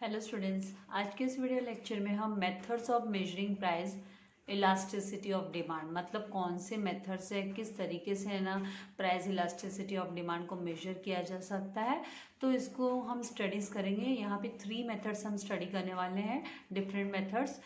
Hello students, आज के इस वीडियो लेक्चर में हम methods of measuring price elasticity of demand मतलब कौन से मेथड से किस तरीके से है ना प्राइस इलास्टिसिटी ऑफ डिमांड को मेजर किया जा सकता है। तो इसको हम स्टडीज़ करेंगे। यहाँ पे 3 मेथड्स हम स्टडी करने वाले हैं, डिफरेंट मेथड्स।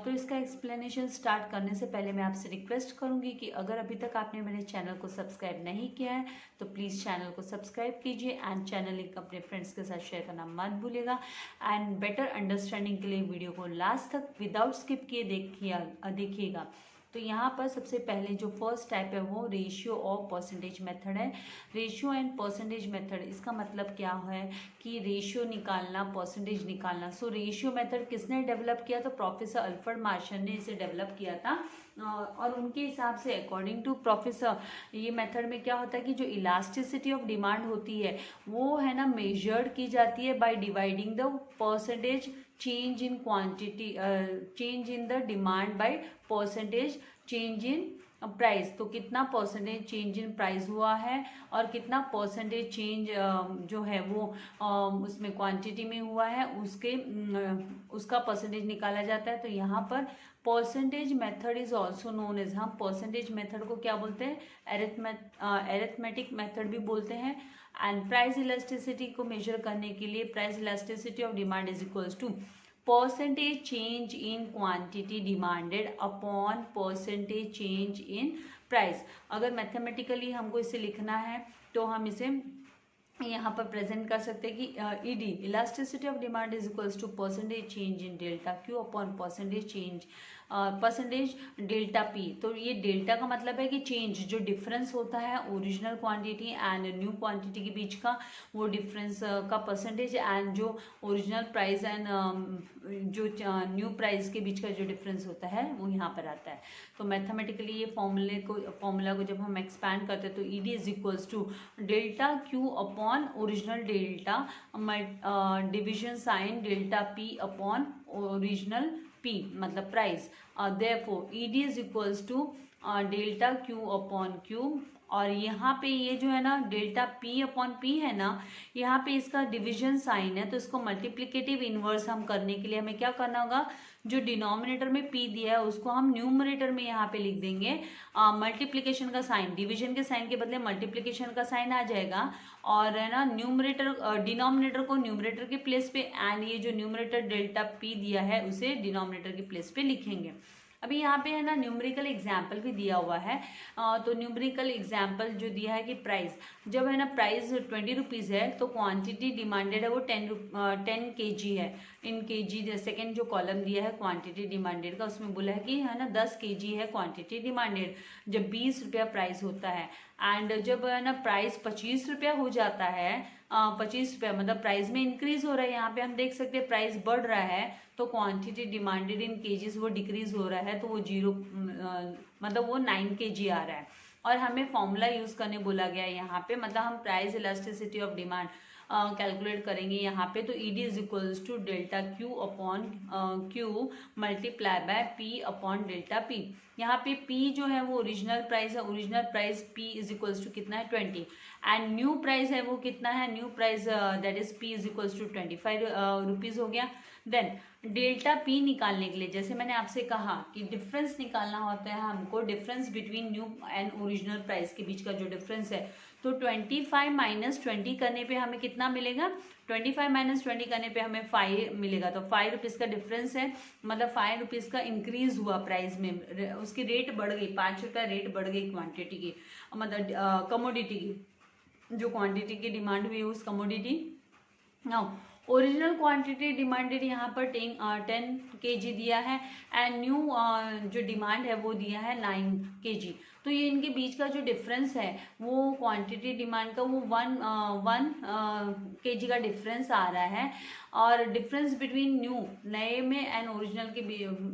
तो इसका एक्सप्लेनेशन स्टार्ट करने से पहले मैं आपसे रिक्वेस्ट करूँगी कि अगर अभी तक आपने मेरे चैनल को सब्सक्राइब नहीं किया है तो प्लीज़ चैनल को सब्सक्राइब कीजिए एंड चैनल लिंक अपने फ्रेंड्स के साथ शेयर करना मत भूलिएगा। एंड बेटर अंडरस्टैंडिंग के लिए वीडियो को लास्ट तक विदाउट स्किप किए देखिएगा। तो यहाँ पर सबसे पहले जो फर्स्ट टाइप है वो रेशियो और परसेंटेज मेथड है। रेशियो एंड परसेंटेज मेथड, इसका मतलब क्या है कि रेशियो निकालना, परसेंटेज निकालना। सो रेशियो मेथड किसने डेवलप किया? तो प्रोफेसर अल्फ्रेड मार्शल ने इसे डेवलप किया था। और उनके हिसाब से अकॉर्डिंग टू प्रोफेसर ये मेथड में क्या होता है कि जो इलास्टिसिटी ऑफ डिमांड होती है वो है ना मेजर्ड की जाती है by dividing the percentage change in quantity, change in the demand by percentage change in price. तो कितना परसेंटेज चेंज इन प्राइस हुआ है और कितना परसेंटेज चेंज जो है वो उसमें क्वांटिटी में हुआ है, उसका परसेंटेज निकाला जाता है। तो यहाँ पर percentage method is also known as, हम परसेंटेज मेथड को क्या बोलते हैं? एरिथमेटिक मेथड भी बोलते हैं। एंड प्राइस इलास्टिसिटी को मेजर करने के लिए price elasticity of demand is equals to percentage change in quantity demanded upon percentage change in price. अगर मैथमेटिकली हमको इसे लिखना है तो हम इसे यहाँ पर प्रेजेंट कर सकते हैं कि ED elasticity of demand is equals to percentage change in delta Q upon percentage delta P. तो ये डेल्टा का मतलब है कि चेंज, जो डिफरेंस होता है original quantity and new quantity के बीच का, वो डिफरेंस का परसेंटेज, एंड जो ओरिजिनल प्राइस एंड जो न्यू प्राइस के बीच का जो डिफरेंस होता है वो यहाँ पर आता है। तो मैथमेटिकली ये फॉर्मूला को जब हम एक्सपैंड करते हैं तो ED is equals to delta Q upon original delta division sign delta P upon original P मतलब price. Therefore ED is equals to delta Q upon Q. और यहाँ पे ये जो है ना डेल्टा पी अपॉन पी है ना, यहाँ पे इसका डिवीजन साइन है तो इसको मल्टीप्लिकेटिव इनवर्स हम करने के लिए हमें क्या करना होगा? जो डिनोमिनेटर में p दिया है उसको हम न्यूमरेटर में यहाँ पे लिख देंगे मल्टीप्लिकेशन का साइन, डिवीजन के साइन के बदले मल्टीप्लिकेशन का साइन आ जाएगा। और है ना न्यूमरेटर डिनोमिनेटर को न्यूमरेटर के प्लेस पे एंड ये जो न्यूमरेटर डेल्टा p दिया है उसे डिनोमिनेटर के प्लेस पे लिखेंगे। अभी यहाँ पे है ना न्यूमेरिकल एग्जाम्पल भी दिया हुआ है। तो न्यूमेरिकल एग्जाम्पल जो दिया है कि प्राइस, जब है ना प्राइस 20 रुपीज़ है तो क्वांटिटी डिमांडेड है वो 10 kg है इन kg। सेकेंड जो कॉलम दिया है क्वांटिटी डिमांडेड का, उसमें बोला है कि है ना 10 kg है क्वांटिटी डिमांडेड जब 20 रुपया प्राइस होता है। एंड जब है ना प्राइस 25 रुपया हो जाता है, 25 रुपया मतलब प्राइस में इंक्रीज हो रहा है, यहाँ पे हम देख सकते हैं प्राइस बढ़ रहा है तो क्वांटिटी डिमांडेड इन केजीज वो डिक्रीज हो रहा है तो वो 0 मतलब वो 9 kg आ रहा है। और हमें फॉर्मूला यूज करने बोला गया है यहाँ पे, मतलब हम price elasticity of demand calculate करेंगे यहाँ पे। तो ED is equals to delta Q upon Q multiply by P upon delta P. यहाँ पे पी जो है वो ओरिजिनल प्राइस है, original price P is equals to कितना है 20, एंड न्यू प्राइस है वो कितना है? New price that is P is equals to 25 rupees हो गया। देन डेल्टा पी निकालने के लिए जैसे मैंने आपसे कहा कि डिफरेंस निकालना होता है हमको, difference between new and original price के बीच का जो डिफरेंस है। तो 25 माइनस 20 करने पे हमें कितना मिलेगा? 25 माइनस 20 करने पे हमें 5 मिलेगा। तो 5 रुपीज़ का डिफरेंस है, मतलब 5 रुपीज़ का इंक्रीज हुआ प्राइस में, उसकी रेट बढ़ गई, 5 रुपया रेट बढ़ गई क्वांटिटी की, मतलब कमोडिटी की, जो क्वांटिटी की डिमांड हुई उस commodity. Now original quantity demanded यहाँ पर 10 kg दिया है एंड न्यू जो डिमांड है वो दिया है 9 kg। तो ये इनके बीच का जो डिफरेंस है वो क्वांटिटी डिमांड का वो 1 kg का डिफरेंस आ रहा है। और डिफरेंस बिटवीन न्यू नए में एंड ओरिजिनल के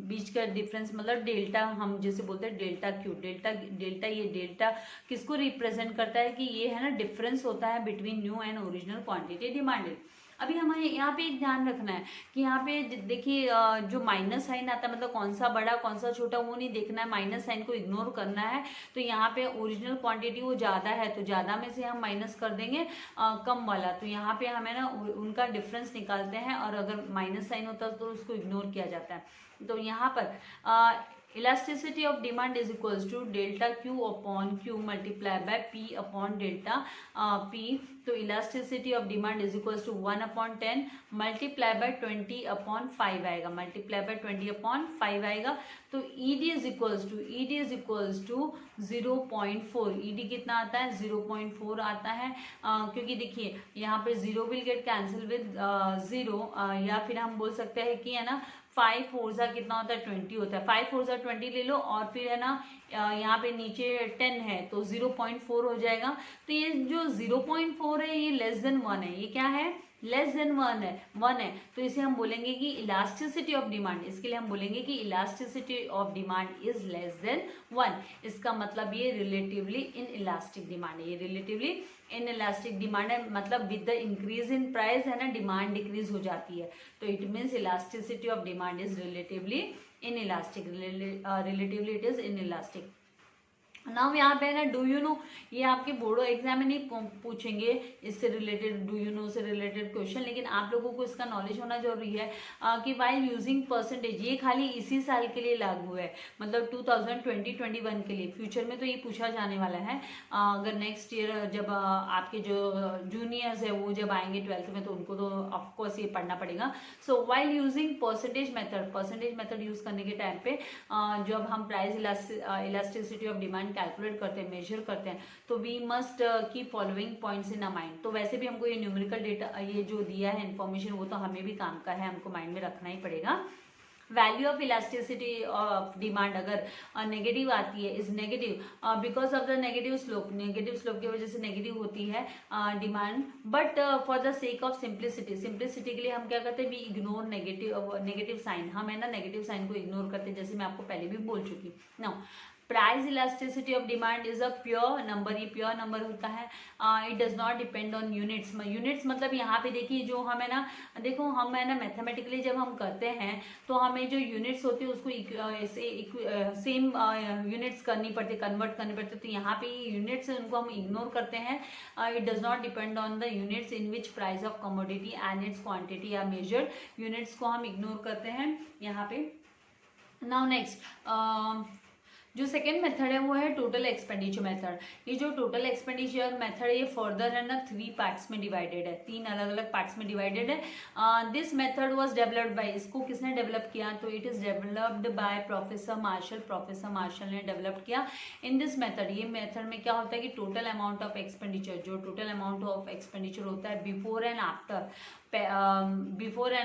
बीच का डिफरेंस मतलब डेल्टा, हम जैसे बोलते हैं डेल्टा क्यू, डेल्टा ये डेल्टा किसको रिप्रेजेंट करता है कि ये है ना डिफरेंस होता है between new and original quantity demanded. अभी हमें यहाँ पे एक ध्यान रखना है कि यहाँ पे देखिए जो माइनस साइन आता है मतलब कौन सा बड़ा कौन सा छोटा वो नहीं देखना है, माइनस साइन को इग्नोर करना है। तो यहाँ पे ओरिजिनल क्वांटिटी वो ज़्यादा है तो ज़्यादा में से हम माइनस कर देंगे कम वाला, तो यहाँ पे हमें ना उनका डिफरेंस निकालते हैं और अगर माइनस साइन होता है तो उसको इग्नोर किया जाता है। तो यहाँ पर elasticity of demand is equals to delta Q upon Q multiply by P upon delta P. तो elasticity of demand is equals to 1/10 multiply by 20 upon 5 आएगा, मल्टीप्लाई बाय 20 अपॉन 5 आएगा। तो ED is equals to 0.4। ED कितना आता है 0.4 आता है क्योंकि देखिए यहाँ पे 0 विल गेट कैंसिल विद 0 या फिर हम बोल सकते हैं कि है ना 5 4 कितना होता है 20 होता है, 5 4 20 ले लो और फिर है ना यहाँ पे नीचे 10 है तो 0.4 हो जाएगा। तो ये जो 0.4 है ये लेस देन 1 है, ये क्या है लेस देन 1 है। तो इसे हम बोलेंगे कि इलास्टिसिटी ऑफ डिमांड, इसके लिए हम बोलेंगे कि elasticity of demand is less than 1। इसका मतलब ये रिलेटिवली इन इलास्टिक डिमांड है, ये रिलेटिवली इन इलास्टिक डिमांड है, मतलब with the increase in price है ना डिमांड डिक्रीज हो जाती है। तो it means elasticity of demand is relatively in elastic, relatively it is in elastic. Now यहाँ पे ना डू यू नो, ये आपके बोर्डो एग्जाम में नहीं पूछेंगे इससे रिलेटेड, डू यू नो से रिलेटेड क्वेश्चन, लेकिन आप लोगों को इसका नॉलेज होना जरूरी है कि वाइल यूजिंग परसेंटेज, ये खाली इसी साल के लिए लागू है, मतलब 2020-21 के लिए। फ्यूचर में तो ये पूछा जाने वाला है, अगर नेक्स्ट ईयर जब आपके जो जूनियर्स है वो जब आएंगे 12th में तो उनको तो ऑफकोर्स ये पढ़ना पड़ेगा। So while using percentage method use करने के टाइम पे जब हम price elasticity of demand calculate करते हैं, मेजर करते हैं, तो we must keep following points in a mind. तो वैसे भी हमको ये न्यूमेरिकल डेटा ये जो दिया है इन्फॉर्मेशन वो तो हमें भी काम का है, हमको माइंड में रखना ही पड़ेगा। Value of elasticity of demand अगर नेगेटिव आती है is negative because of the negative slope की वजह से नेगेटिव होती है demand, but for the sake of simplicity के लिए हम क्या करते हैं, वी इग्नोर नेगेटिव साइन, हम है ना नेगेटिव साइन को इग्नोर करते हैं, जैसे मैं आपको पहले भी बोल चुकी। Now price elasticity of demand is a pure number, ये प्योर नंबर होता है, it does not depend on units. Units मतलब यहाँ पे देखिए जो हमें ना, देखो हम है ना मैथमेटिकली जब हम करते हैं तो हमें जो यूनिट्स होती है उसको सेम यूनिट्स करनी पड़ती, कन्वर्ट करनी पड़ती, तो यहाँ पे यूनिट्स उनको हम इग्नोर करते हैं। It does not depend on the units in which price of commodity and its quantity are measured, units को हम इग्नोर करते हैं यहाँ पे। नाउ नेक्स्ट जो सेकेंड मेथड है वो है टोटल एक्सपेंडिचर मेथड। ये जो टोटल एक्सपेंडिचर मेथड है ये फर्दर है ना 3 पार्ट्स में डिवाइडेड है, 3 अलग अलग पार्ट्स में डिवाइडेड है। This method was developed by, इसको किसने डेवलप किया, तो it is developed by professor Marshall ने डेवलप किया। इन दिस मेथड, ये मेथड में क्या होता है कि टोटल अमाउंट ऑफ एक्सपेंडिचर, जो टोटल अमाउंट ऑफ एक्सपेंडिचर होता है before and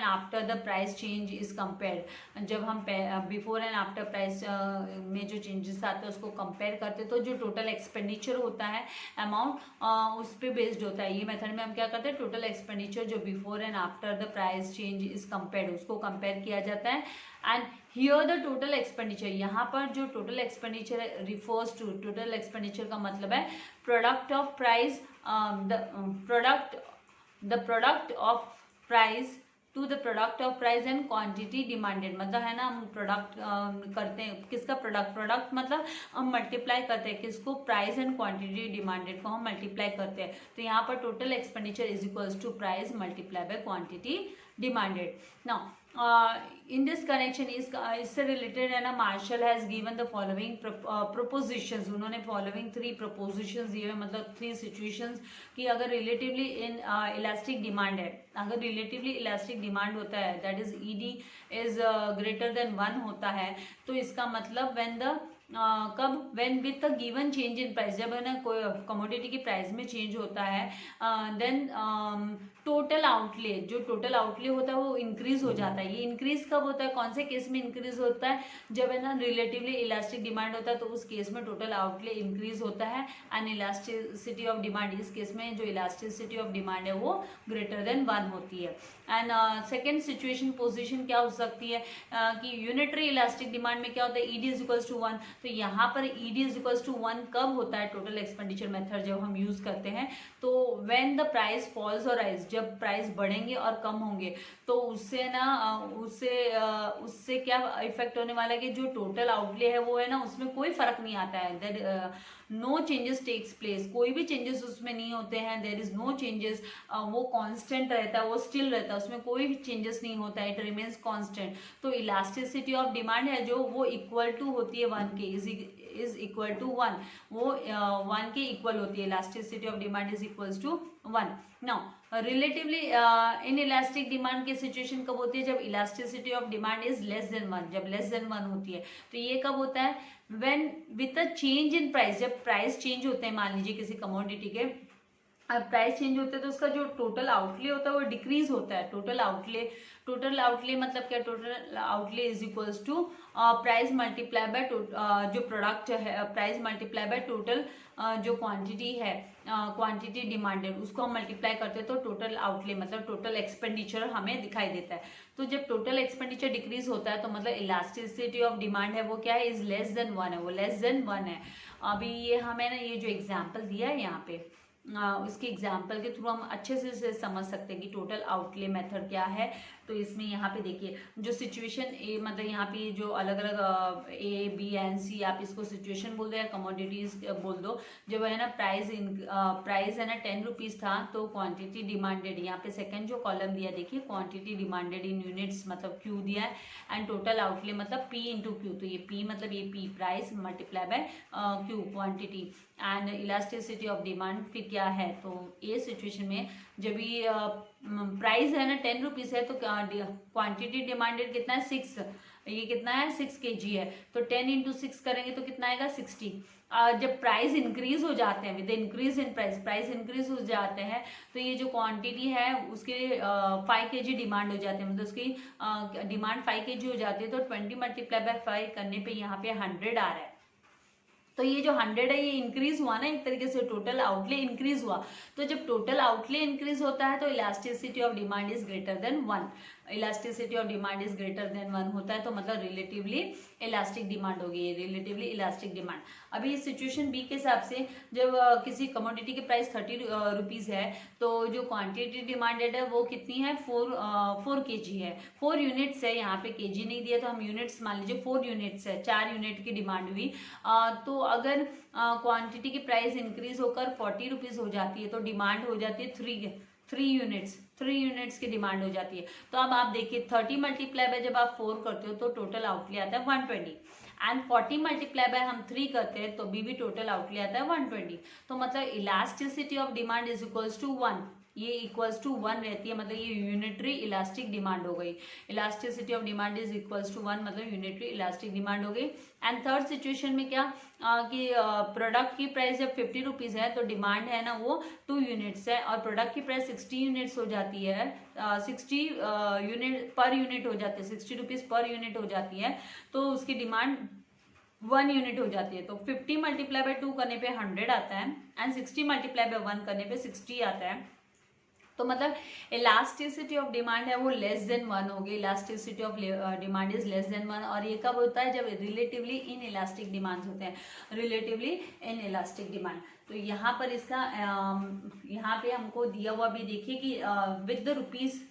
after the price change is compared, जब हम बिफोर एंड आफ्टर प्राइस में जो चेंजेस आते हैं उसको कंपेयर करते हैं, तो जो टोटल एक्सपेंडिचर होता है अमाउंट उस पर बेस्ड होता है। ये मेथड में हम क्या करते हैं, टोटल एक्सपेंडिचर जो before and after the price change is compared उसको कंपेयर किया जाता है। And here the total expenditure, यहाँ पर जो total expenditure refers to, total expenditure का मतलब है product of price, the product of price to the product of price and quantity demanded, मतलब है ना हम प्रोडक्ट करते हैं, किसका प्रोडक्ट मतलब हम मल्टीप्लाई करते हैं किसको, प्राइस एंड क्वांटिटी डिमांडेड को हम मल्टीप्लाई करते हैं। तो यहाँ पर total expenditure is equals to price multiply by quantity demanded. Now in this connection इससे रिलेटेड है ना Marshall has given the following propositions, उन्होंने फॉलोइंग 3 प्रोपोजिशंस दिए हुए, मतलब 3 सिचुएशंस कि अगर रिलेटिवली इन इलास्टिक डिमांड है, अगर रिलेटिवली इलास्टिक डिमांड होता है that is ED is greater than 1 होता है, तो इसका मतलब व्हेन द कब, when with the given change in price, जब है ना कोई कमोडिटी की प्राइस में चेंज होता है देन टोटल आउटले, जो टोटल आउटले होता है वो इंक्रीज हो जाता है। ये इंक्रीज कब होता है, कौन से केस में इंक्रीज होता है, जब है ना रिलेटिवली इलास्टिक डिमांड होता है तो उस केस में टोटल आउटले इंक्रीज होता है। एंड इलास्टिसिटी ऑफ डिमांड, इस केस में जो इलास्टिसिटी ऑफ डिमांड है वो ग्रेटर देन 1 होती है। एंड सेकेंड सिचुएशन पोजिशन क्या हो सकती है कि यूनिटरी इलास्टिक डिमांड में क्या होता है, ईडी इज इक्वल्स टू 1, तो यहाँ पर ईडी इज इक्वल्स टू 1 कब होता है टोटल एक्सपेंडिचर मेथड जब हम यूज करते हैं, तो व्हेन द प्राइस फॉल्स और राइज, जब प्राइस बढ़ेंगे और कम होंगे तो उससे ना उससे क्या इफेक्ट होने वाला है कि जो टोटल आउटले है वो है ना उसमें कोई फर्क नहीं आता है, there no changes takes place, कोई भी चेंजेस उसमें नहीं होते हैं, देयर इज नो चेंजेस, वो कांस्टेंट रहता है, वो स्टिल रहता है, उसमें कोई भी चेंजेस नहीं होता है, इट रिमेन्स कांस्टेंट। तो इलास्टिसिटी ऑफ डिमांड है जो वो इक्वल टू होती है 1 के, इज इक्वल टू 1, वो 1 के इक्वल होती है, elasticity of demand is equals to 1। Now relatively inelastic demand की सिचुएशन कब होती है, जब elasticity of demand is less than 1, जब लेस देन 1 होती है। तो ये कब होता है, when with a change in price, जब प्राइस चेंज होते हैं, मान लीजिए किसी कमोडिटी के प्राइस चेंज होते हैं तो उसका जो टोटल आउटले होता है वो डिक्रीज होता है। टोटल आउटले मतलब क्या, total outlay is equals to price multiply by जो प्रोडक्ट है, प्राइस मल्टीप्लाई बाय टोटल जो क्वांटिटी है, क्वांटिटी डिमांडेड, उसको हम मल्टीप्लाई करते हैं तो टोटल आउटले मतलब टोटल एक्सपेंडिचर हमें दिखाई देता है। तो जब टोटल एक्सपेंडिचर डिक्रीज होता है तो मतलब इलास्टिसिटी ऑफ डिमांड है वो क्या है, इज लेस देन 1 है, वो लेस देन 1 है। अभी ये हमें ना ये जो एग्जाम्पल दिया है यहाँ पे, उसके एग्जाम्पल के थ्रू हम अच्छे से समझ सकते हैं कि टोटल आउटले मेथड क्या है। तो इसमें यहाँ पे देखिए जो सिचुएशन ए, मतलब यहाँ पे जो अलग अलग ए बी एंड सी, आप इसको सिचुएशन बोल दो या कमोडिटीज बोल दो। जब है ना प्राइस है ना 10 रुपीज था तो क्वांटिटी डिमांडेड, यहाँ पे सेकंड जो कॉलम दिया देखिए, क्वांटिटी डिमांडेड इन यूनिट्स मतलब क्यू दिया है, एंड टोटल आउटले मतलब पी इंटू क्यू। तो ये पी मतलब ये P price multiply bye Q quantity, and elasticity of demand फिर क्या है। तो ये सिचुएशन में जब ये प्राइस है ना 10 रुपीज है तो क्वांटिटी डिमांडेड कितना है 6, ये कितना है 6 kg है, तो 10 इंटू 6 करेंगे तो कितना आएगा 60। जब प्राइस इंक्रीज हो जाते हैं, with increase in price increase हो जाते हैं तो ये जो क्वांटिटी है उसके 5 kg डिमांड हो जाते हैं, मतलब उसकी डिमांड 5 kg हो जाती है। तो 20 मल्टीप्लाई बाय 5 करने पे यहाँ पे 100 आ रहा है। तो ये जो 100 है ये इंक्रीज हुआ ना, एक तरीके से टोटल आउटले इंक्रीज हुआ। तो जब टोटल आउटले इंक्रीज होता है तो elasticity of demand is greater than 1, elasticity of demand is greater than 1 होता है तो मतलब रिलेटिवली इलास्टिक डिमांड होगी, रिलेटिवली इलास्टिक डिमांड। अभी इस सिचुएशन बी के हिसाब से जब किसी कमोडिटी की प्राइस 30 रुपीज है तो जो क्वांटिटी डिमांडेड है वो कितनी है 4 kg है, 4 यूनिट्स है, यहाँ पे kg नहीं दिया तो हम यूनिट्स मान लीजिए 4 यूनिट्स है, 4 यूनिट की डिमांड हुई। तो अगर क्वांटिटी की प्राइस इंक्रीज होकर 40 रुपीज हो जाती है तो डिमांड हो जाती है 3 यूनिट्स की डिमांड हो जाती है। तो अब आप देखिए 30 मल्टीप्लाई बाय जब आप 4 करते हो तो टोटल आउटले आता है 120, एंड 40 मल्टीप्लाई बाय हम 3 करते हैं तो भी टोटल आउटले आता है 120। तो मतलब elasticity of demand is equals to 1, ये इक्वल्स टू 1 रहती है, मतलब ये यूनिटरी इलास्टिक डिमांड हो गई। Elasticity of demand is equals to 1 मतलब यूनिटरी इलास्टिक डिमांड हो गई। एंड थर्ड सिचुएशन में क्या कि प्रोडक्ट की प्राइस जब 50 रुपीज है तो डिमांड है ना वो 2 यूनिट्स है, और प्रोडक्ट की प्राइस 60 यूनिट्स हो जाती है, 60 यूनिट पर यूनिट हो जाती है, 60 रुपीज पर यूनिट हो जाती है, तो उसकी डिमांड 1 यूनिट हो जाती है। तो 50 मल्टीप्लाई बाय 2 करने पे 100 आता है, एंड 60 मल्टीप्लाई बाय 1 करने पे 60 आता है। तो मतलब इलास्टिसिटी ऑफ डिमांड है वो लेस देन 1 होगी, elasticity of demand is less than 1। और ये कब होता है, जब रिलेटिवली इन इलास्टिक डिमांड्स होते हैं, रिलेटिवली इन इलास्टिक डिमांड। तो यहाँ पर इसका यहाँ पे हमको दिया हुआ भी देखिए कि विद द रुपीज,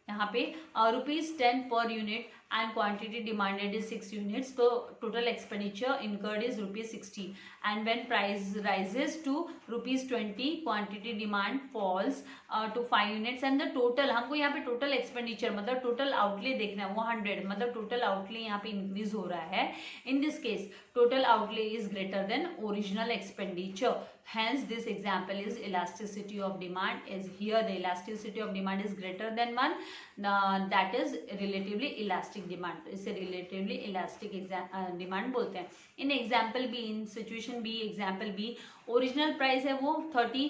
यहाँ पे ₹10 per unit and quantity demanded is 6 units, so total expenditure incurred is ₹60, and when price rises to ₹20 quantity demand falls to 5 units, and the total, हमको यहाँ पे total expenditure मतलब total outlay देखना है वो 100, मतलब total outlay यहाँ पे increase हो रहा है। in this case total outlay is greater than original expenditure, hence this example is elasticity of demand is here, the elasticity of demand is greater than 1, that is relatively elastic demand, तो इसे relatively elastic demand बोलते हैं। In example B, in situation B, example B, original price है वो 30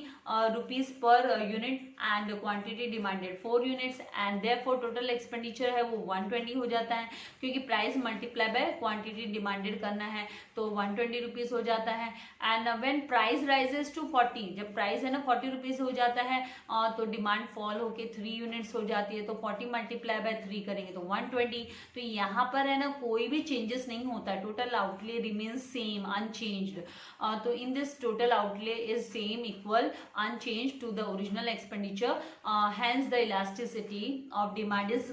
rupees per unit and quantity demanded 4 units, and therefore total expenditure है वो 120 हो जाता है, क्योंकि price multiply by quantity demanded करना है तो 120 रुपीज हो जाता है। And when price rises to 40, जब प्राइस है ना 40 रुपीज हो जाता है तो डिमांड फॉल होके 3 यूनिट्स हो जाती है, तो 40 मल्टीप्लाई बाय 3 करेंगे तो 120, तो यहाँ पर है ना कोई भी चेंजेस नहीं होता है, total outlay remains same unchanged. तो in this total outlay is same equal unchange to the original expenditure, hence the elasticity of demand is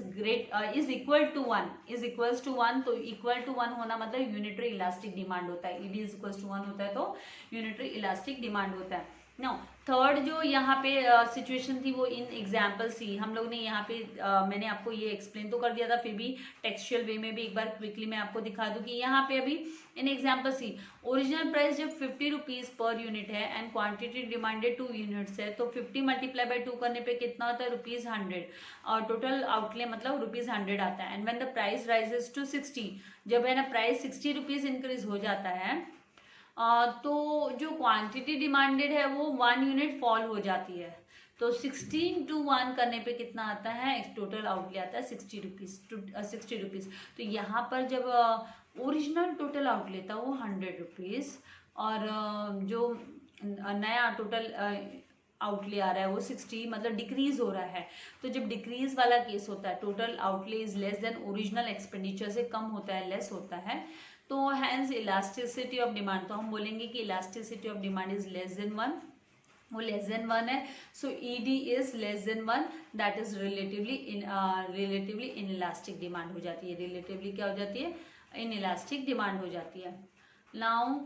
is equal to 1, is equals to 1। तो इक्वल टू 1 होना मतलब unitary elastic demand होता है, ED is equals to 1 होता है तो unitary elastic demand होता है। नो थर्ड जो यहाँ पे सिचुएशन थी वो इन एग्जाम्पल सी हम लोग ने यहाँ पे मैंने आपको ये एक्सप्लेन तो कर दिया था, फिर भी टेक्सचुअल वे में भी एक बार क्विकली मैं आपको दिखा दूँ कि यहाँ पे अभी in example C original price जब 50 रुपीज पर यूनिट है एंड क्वांटिटी डिमांडेड 2 यूनिट्स है, तो 50 मल्टीप्लाई बाय 2 करने पे कितना होता है ₹100 और टोटल आउटले मतलब ₹100 आता है। And when the price rises to 60, जब है ना प्राइस 60 रुपीज इंक्रीज हो जाता है तो जो क्वांटिटी डिमांडेड है वो 1 यूनिट फॉल हो जाती है। तो 16 to 1 करने पे कितना आता है, टोटल आउटले आता है 60 रुपीज। तो यहाँ पर जब ओरिजिनल टोटल आउटले था वो 100 रुपीज और जो नया टोटल आउटले आ रहा है वो 60 मतलब डिक्रीज हो रहा है। तो जब डिक्रीज वाला केस होता है, total outlay is less then original expenditure से कम होता है, लेस होता है, तो हैंस इलास्टिसिटी ऑफ डिमांड, तो हम बोलेंगे कि elasticity of demand is less than 1, वो लेस देन 1 है। So ED is less than 1, that is relatively inelastic demand हो जाती है, रिलेटिवली क्या हो जाती है, इन इलास्टिक डिमांड हो जाती है। नाउ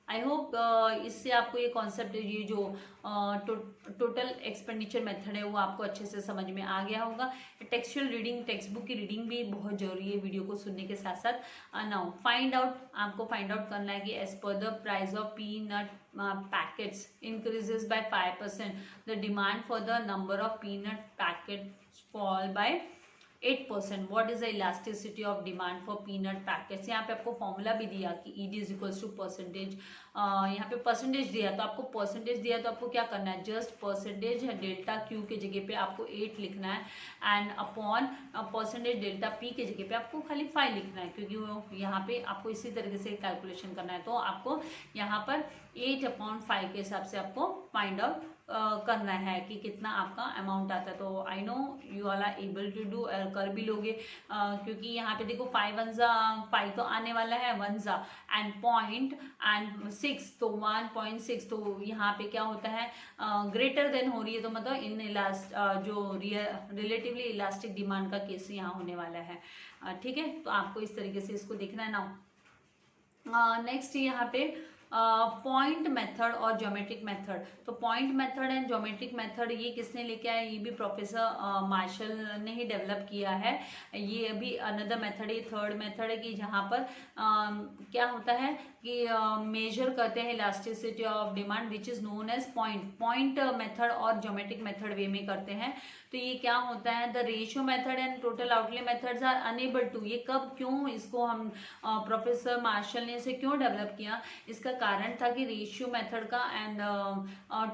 आई होप इससे आपको ये कॉन्सेप्ट, ये जो टोटल एक्सपेंडिचर मेथड है वो आपको अच्छे से समझ में आ गया होगा। टेक्सचुअल रीडिंग, टेक्स्ट बुक की रीडिंग भी बहुत जरूरी है वीडियो को सुनने के साथ साथ। नाउ फाइंड आउट, आपको फाइंड आउट करना है कि as per the price of peanut packets increases by 5%, the demand for the number of peanut packets fall by 8%, what is the elasticity of demand for peanut packets. यहाँ पे आपको formula भी दिया कि ED is equals to percentage, यहाँ पे percentage दिया तो आपको परसेंटेज दिया तो आपको क्या करना है, जस्ट परसेंटेज डेल्टा क्यू के जगह पे आपको 8 लिखना है and upon percentage delta P के जगह पे आपको खाली 5 लिखना है, क्योंकि वो यहाँ पे आपको इसी तरीके से कैलकुलेशन करना है। तो आपको यहाँ पर 8/5 के हिसाब से आपको फाइंड आउट करना है कि कितना आपका अमाउंट आता है। तो I know you all are able to do, कर भी लोगे क्योंकि यहाँ पे देखो 5 1 5 तो आने वाला है, 1 एंड पॉइंट एंड 6 तो 1.6, तो यहाँ पे क्या होता है ग्रेटर देन हो रही है, तो मतलब इन जो रिलेटिवली इलास्टिक डिमांड का केस यहाँ होने वाला है। ठीक है, तो आपको इस तरीके से इसको देखना है। नाउ नेक्स्ट यहाँ पे पॉइंट मेथड और ज्योमेट्रिक मेथड। तो point method and geometric method ये किसने लेके आया, ये भी प्रोफेसर मार्शल ने ही डेवलप किया है। ये अभी अनदर मेथड है, थर्ड मेथड है कि जहाँ पर क्या होता है कि मेजर करते हैं elasticity of demand which is known as point method और ज्योमेट्रिक मेथड वे में करते हैं। तो ये क्या होता है, the ratio method and total outlay methods are enable to, ये कब क्यों इसको हम प्रोफेसर मार्शल ने इसे क्यों डेवलप किया, इसका कारण था कि रेशियो मेथड का एंड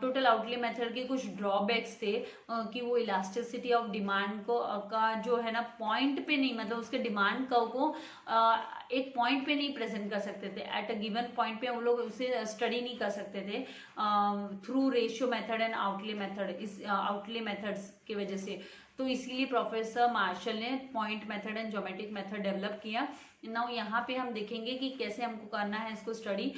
टोटल आउटले मेथड के कुछ ड्रॉबैक्स थे कि वो इलास्टिसिटी ऑफ डिमांड को का जो है ना पॉइंट पे नहीं, मतलब उसके डिमांड को एक पॉइंट पे नहीं प्रेजेंट कर सकते थे, एट अ गिवन पॉइंट पे वो लोग उसे स्टडी नहीं कर सकते थे through ratio method and outlay method, इस आउटले मेथड्स की वजह से। तो इसीलिए प्रोफेसर मार्शल ने point method and geometric method develop किया। नाउ यहाँ पे हम देखेंगे कि कैसे हमको करना है इसको स्टडी।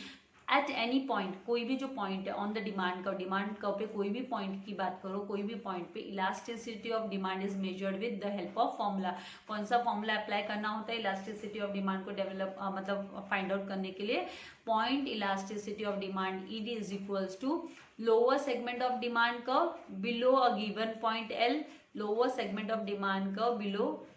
एट एनी पॉइंट, कोई भी जो पॉइंट है ऑन द डिमांड कर्व पे कोई भी पॉइंट की बात करो, कोई भी पॉइंट पे elasticity of demand is measured with the help of formula. कौन सा फॉर्मूला अप्लाई करना होता है इलास्टिसिटी ऑफ डिमांड को डेवलप मतलब फाइंड आउट करने के लिए, point elasticity of demand ED is equals to lower segment of demand curve below a given point L, lower segment of demand curve below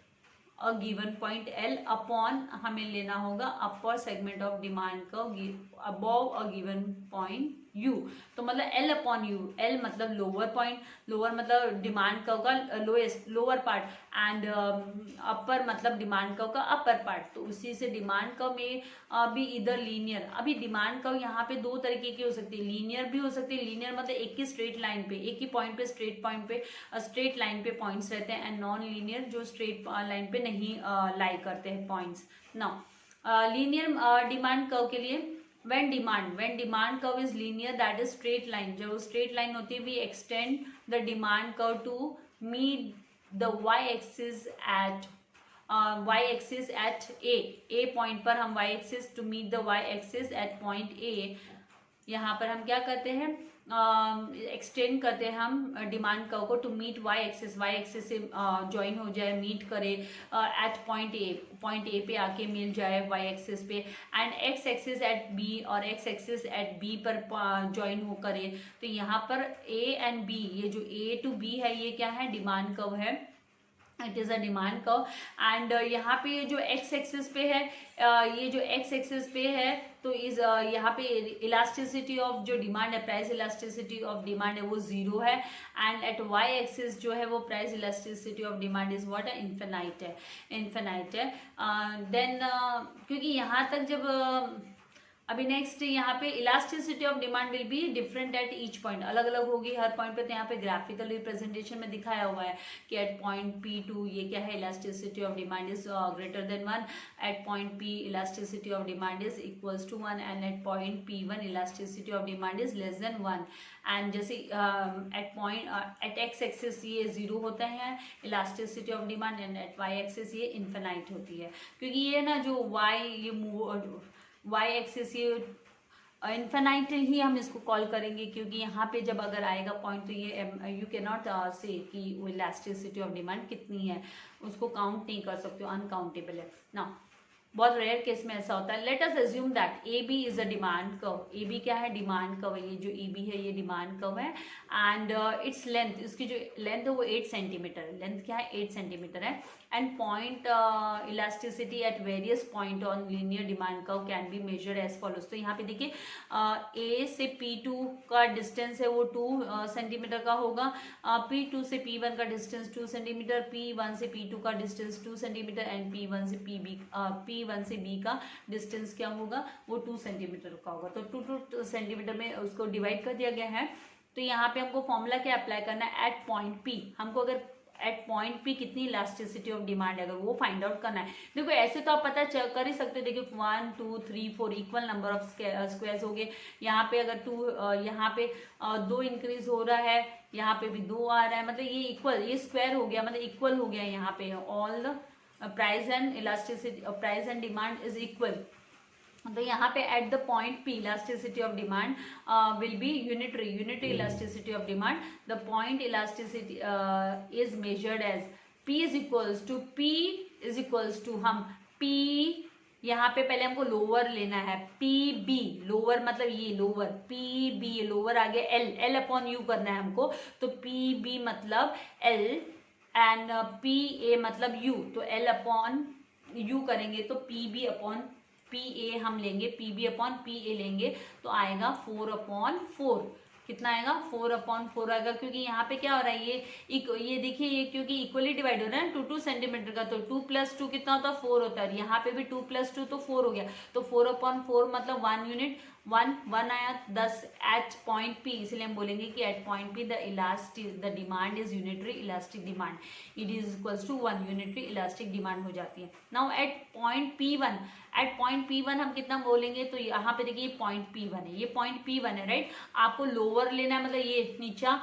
a given point L upon हमें लेना होगा upper segment of demand curve above a given point you. तो मतलब L upon you, L मतलब lower point, lower मतलब demand curve का lowest lower part and upper मतलब demand curve का अपर पार्ट। तो उसी से डिमांड कर्व में भी इधर लीनियर, अभी डिमांड कर्व यहाँ पे दो तरीके की हो सकती है, लीनियर भी हो सकती है, लीनियर मतलब एक ही स्ट्रेट लाइन पे, एक ही पॉइंट पे स्ट्रेट लाइन पे पॉइंट्स रहते हैं, एंड नॉन लीनियर जो स्ट्रेट लाइन पे नहीं लाई करते हैं points. Now linear demand curve के लिए when demand curve is linear, that is straight line, जो straight line होती है we extend the demand curve to meet the y axis at y axis at A point पर हम y axis to meet the y axis at point A, यहाँ पर हम क्या करते हैं, एक्सटेंड करते हैं हम डिमांड कर्व को टू मीट y एक्सिस से ज्वाइन हो जाए, मीट करे एट पॉइंट ए पे आके मिल जाए y एक्सिस पे, and x axis at b और x एक्सिस एट b पर ज्वाइन हो करे। तो यहाँ पर a एंड b, ये जो a टू b है ये क्या है, डिमांड कर्व है, it is a demand curve. And यहाँ पे ये जो x एक्सिस पे है, ये जो x एक्सिस पे है तो इस यहाँ पे इलास्टिसिटी ऑफ जो डिमांड है, प्राइस इलास्टिसिटी ऑफ डिमांड है वो 0 है, एंड एट y एक्सिस जो है वो price elasticity of demand is what है, इन्फिनाइट है। देन क्योंकि यहाँ तक जब अभी नेक्स्ट यहाँ पे elasticity of demand will be different at each point, अलग अलग होगी हर पॉइंट पे। तो यहाँ पे ग्राफिकल रिप्रेजेंटेशन में दिखाया हुआ है कि एट पॉइंट P2 ये क्या है, elasticity of demand is greater than 1, at point P elasticity of demand is equals to 1, and at point P1 elasticity of demand is less than 1। And जैसे at X axis ये 0 होता है elasticity of demand, and at Y axis ये infinite होती है, क्योंकि ये ना जो y एक्सिस ये इन्फिनाइट ही हम इसको कॉल करेंगे, क्योंकि यहाँ पे जब अगर आएगा पॉइंट तो ये यू कैन नॉट से कि वो इलास्टिसिटी ऑफ डिमांड कितनी है, उसको काउंट नहीं कर सकते हो, अनकाउंटेबल है ना। बहुत रेयर केस में ऐसा होता है। Let us assume that A B is a demand curve. A B क्या है, डिमांड कर्व है, ये जो ए बी है ये डिमांड कर्व है, एंड इट्स लेंथ, इसकी जो लेंथ है वो 8 सेंटीमीटर, लेंथ क्या है 8 सेंटीमीटर है, and point elasticity at various point on linear demand curve can be measured as follows. तो यहाँ पे देखिए ए से P2 का डिस्टेंस है वो 2 सेंटीमीटर का होगा, P2 से P1 का डिस्टेंस 2 सेंटीमीटर, P1 से P2 का डिस्टेंस 2 सेंटीमीटर, एंड P1 से P1 से B का डिस्टेंस क्या होगा, वो 2 सेंटीमीटर का होगा। तो 2 सेंटीमीटर में उसको डिवाइड कर दिया गया है। तो यहाँ पे हमको फॉर्मूला क्या अप्लाई करना है, एट पॉइंट P हमको अगर एट पॉइंट P कितनी इलास्टिसिटी ऑफ डिमांड है अगर वो फाइंड आउट करना है। देखो ऐसे तो आप पता कर ही सकते हो, देखिए 1 2 3 4 इक्वल नंबर ऑफ स्क्वायर्स हो गए। यहाँ पे अगर 2 यहाँ पे 2 इंक्रीज हो रहा है, यहाँ पे भी 2 आ रहा है, मतलब ये इक्वल, ये स्क्वायर हो गया, मतलब इक्वल हो गया। यहाँ पे all price and elasticity, price and demand is equal. तो यहाँ पे at the point P elasticity of demand will be unitary elasticity of demand. The point elasticity is measured as P is equals to हम P, यहाँ पे पहले हमको lower लेना है, PB लोअर मतलब ये लोअर, PB लोअर आ गया, L अपॉन U करना है हमको, तो PB मतलब L एंड PA मतलब U, तो L अपॉन U करेंगे तो PB अपॉन PA हम लेंगे, PB अपॉन PA लेंगे तो आएगा 4/4। कितना आएगा, 4/4 आएगा, क्योंकि यहाँ पे क्या हो रहा है, ये देखिए ये क्योंकि इक्वली डिवाइड हो रहा है 2 सेंटीमीटर का, तो 2 + 2 कितना होता है 4 होता है, यहाँ पे भी 2 + 2 तो 4 हो गया, तो 4/4 मतलब 1 यूनिट, 1 आया 10 एट पॉइंट P, इसलिए हम बोलेंगे कि at point P the demand is unitary elastic demand, it is equals to 1 unitary elastic demand हो जाती है। नाउ एट पॉइंट P1 हम कितना बोलेंगे, तो यहाँ पे देखिए ये पॉइंट P1 है, ये पॉइंट P1 है राइट। आपको लोअर लेना है, मतलब ये नीचा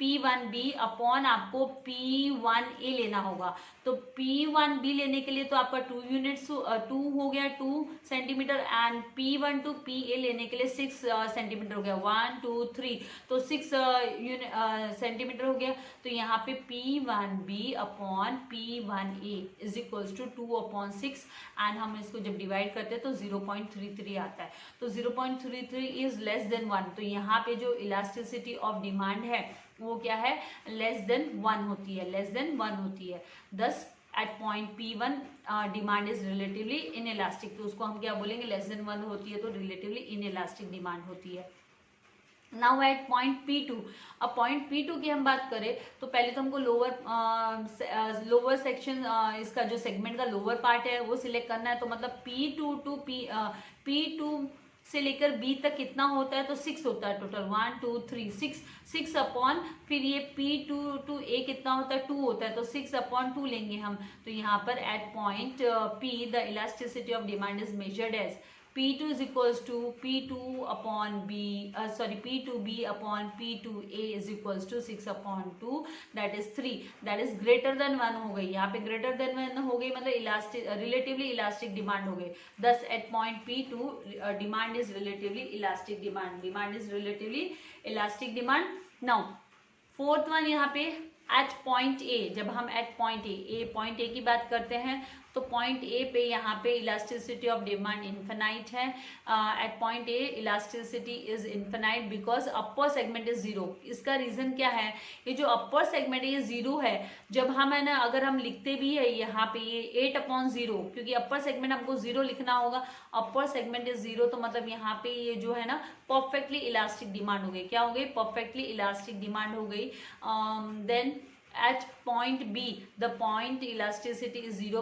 P1B अपॉन आपको P1A लेना होगा। तो P1B लेने के लिए तो आपका 2 यूनिट्स 2 हो गया 2 centimetre, and P1 to PA लेने के लिए 6 सेंटीमीटर हो गया, 1 2 3 तो 6 सेंटीमीटर हो गया। तो यहाँ पे P1B upon P1A is equals to 2/6, एंड हम इसको जब डिवाइड करते हैं तो 0.33 आता है, तो 0.33 इज लेस देन 1। तो यहाँ पे जो इलास्टिसिटी ऑफ डिमांड है वो क्या है, लेस देन 1 होती है, लेस देन 1 होती है। Thus at point P1 demand is relatively inelastic, तो उसको हम क्या बोलेंगे, लेस देन 1 होती है तो रिलेटिवली इन इलास्टिक डिमांड होती है। नाउ एट पॉइंट P2, अब पॉइंट P2 की हम बात करें तो पहले तो हमको लोअर सेक्शन, इसका जो सेगमेंट का लोअर पार्ट है वो सिलेक्ट करना है। तो मतलब P2 से लेकर B तक कितना होता है, तो 6 होता है टोटल, 1 2 3 6 अपॉन, फिर ये P2 to A कितना होता है 2 होता है, तो 6/2 लेंगे हम। तो यहाँ पर at point P the elasticity of demand is measured as P2 is equals to P2 upon B, P2B upon P2A is equals to 6 upon 2, that is 3, that is greater than 1 हो गई. यहाँ पे greater than 1 हो गई मतलब elastic, relatively elastic demand हो गई. Thus at point P2 demand is relatively elastic demand. Demand is relatively elastic demand. Now fourth one यहाँ पे एट पॉइंट ए, जब हम एट पॉइंट ए की बात करते हैं तो पॉइंट ए पे यहाँ पे इलास्टिसिटी ऑफ डिमांड इन्फिनाइट है. At point A elasticity is infinite because upper segment is zero. इसका रीजन क्या है, ये जो अपर सेगमेंट है ये जीरो है. जब हम है ना, अगर हम लिखते भी है यहाँ पे ये 8/0, क्योंकि अपर सेगमेंट हमको जीरो लिखना होगा, अपर सेगमेंट इज जीरो, तो मतलब यहाँ पे ये जो है ना परफेक्टली इलास्टिक डिमांड हो गई. क्या हो गई, परफेक्टली इलास्टिक डिमांड हो गई. Then at point B the point elasticity is zero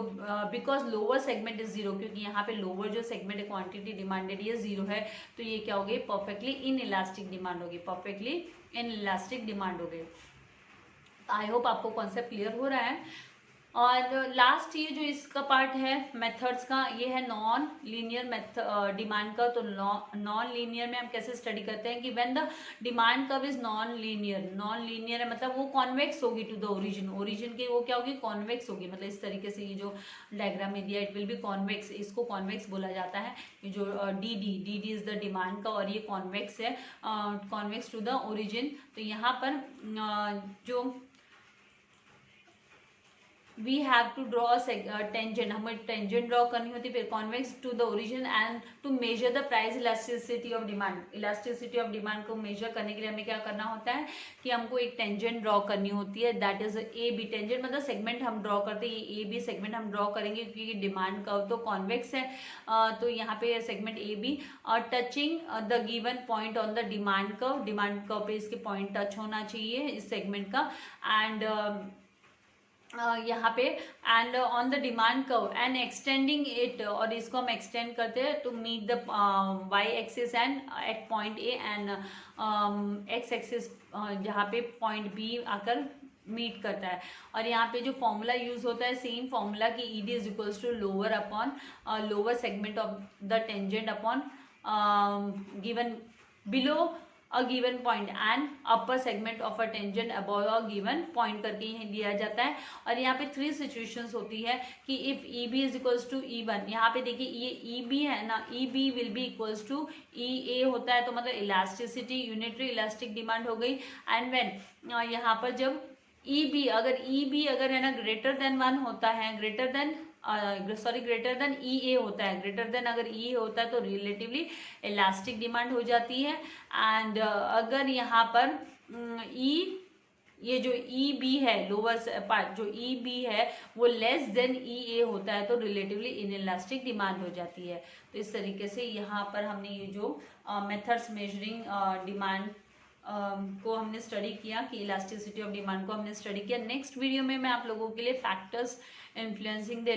because lower segment is zero, क्योंकि यहाँ पे lower जो segment है क्वांटिटी डिमांडेड ये जीरो है, तो ये क्या हो गई, परफेक्टली इन इलास्टिक डिमांड होगी, परफेक्टली इन इलास्टिक डिमांड हो गई. आई होप आपको कॉन्सेप्ट क्लियर हो रहा है. और लास्ट ये जो इसका पार्ट है मेथड्स का, ये है नॉन लीनियर डिमांड का. तो नॉन लीनियर में हम कैसे स्टडी करते हैं कि when the demand curve is non linear है मतलब वो कॉन्वेक्स होगी टू द ओरिजिन के, वो क्या होगी, कॉन्वेक्स होगी. मतलब इस तरीके से ये जो डायग्राम में दिया इट विल बी कॉन्वेक्स, इसको कॉन्वेक्स बोला जाता है. ये जो डी इज द डिमांड का और ये कॉन्वेक्स है, कॉन्वेक्स टू द ओरिजिन. तो यहाँ पर जो we have to draw tangent, हमें टेंजेंट ड्रॉ करनी होती है, फिर convex to the origin and to measure the price elasticity of demand. Elasticity of demand को मेजर करने के लिए हमें क्या करना होता है कि हमको एक टेंजेंट ड्रॉ करनी होती है, that is A B. Tangent मतलब सेगमेंट हम ड्रॉ करते हैं, ये ए बी सेगमेंट हम ड्रॉ करेंगे क्योंकि डिमांड कर्व तो कॉन्वेक्स है. तो यहाँ पे segment A B touching the given point on the demand curve पे इसके पॉइंट टच होना चाहिए इस सेगमेंट का. एंड यहाँ पे and on the demand curve and extending it, और इसको हम एक्सटेंड करते हैं to meet the Y axis and at point A and X axis जहाँ पे पॉइंट बी आकर मीट करता है. और यहाँ पे जो फॉर्मूला यूज होता है सेम फॉर्मूला की E D is equals to lower upon lower segment of the tangent upon given below a given point and upper segment of a tangent above a given point करके ही दिया जाता है. और यहाँ पे 3 सिचुएशंस होती है कि if E B is equals to E one, यहाँ पे देखिए ये ई बी है ना, E B will be equals to E A होता है, तो मतलब इलास्टिसिटी यूनिटरी इलास्टिक डिमांड हो गई. एंड व्हेन यहाँ पर जब ई बी अगर है ना ग्रेटर देन 1 होता है, ग्रेटर देन ई ए होता है, ग्रेटर देन अगर ई होता है तो रिलेटिवली इलास्टिक डिमांड हो जाती है. एंड अगर यहाँ पर ये जो ई बी है लोअर पार्ट जो ई बी है वो लेस देन ई ए होता है तो रिलेटिवली इनइलास्टिक डिमांड हो जाती है. तो इस तरीके से यहाँ पर हमने ये जो मेथड्स मेजरिंग डिमांड को हमने स्टडी किया कि इलास्टिसिटी ऑफ डिमांड को हमने स्टडी किया. नेक्स्ट वीडियो में मैं आप लोगों के लिए factors influencing the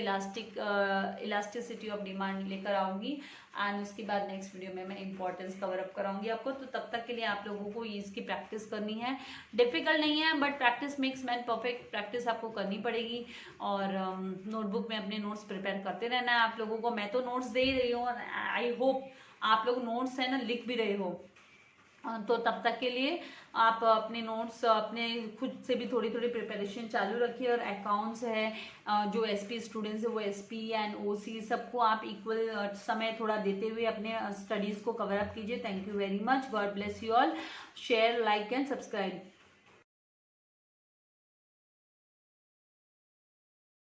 elasticity of demand लेकर आऊँगी एंड उसके बाद नेक्स्ट वीडियो में मैं इंपॉर्टेंस कवर अप कराऊंगी आपको. तो तब तक के लिए आप लोगों को इसकी प्रैक्टिस करनी है. डिफिकल्ट नहीं है but practice makes man perfect. Practice आपको करनी पड़ेगी और नोटबुक में अपने नोट्स प्रिपेयर करते रहना है आप लोगों को. मैं तो नोट्स दे ही रही हूँ, आई होप आप लोग नोट्स है ना लिख भी रहे हो. तो तब तक के लिए आप अपने नोट्स अपने खुद से भी थोड़ी थोड़ी प्रिपरेशन चालू रखिए. और अकाउंट्स है जो एसपी स्टूडेंट्स है वो एसपी एंड ओसी सबको आप इक्वल समय थोड़ा देते हुए अपने स्टडीज़ को कवर अप कीजिए. Thank you very much. God bless you all. Share, like and subscribe.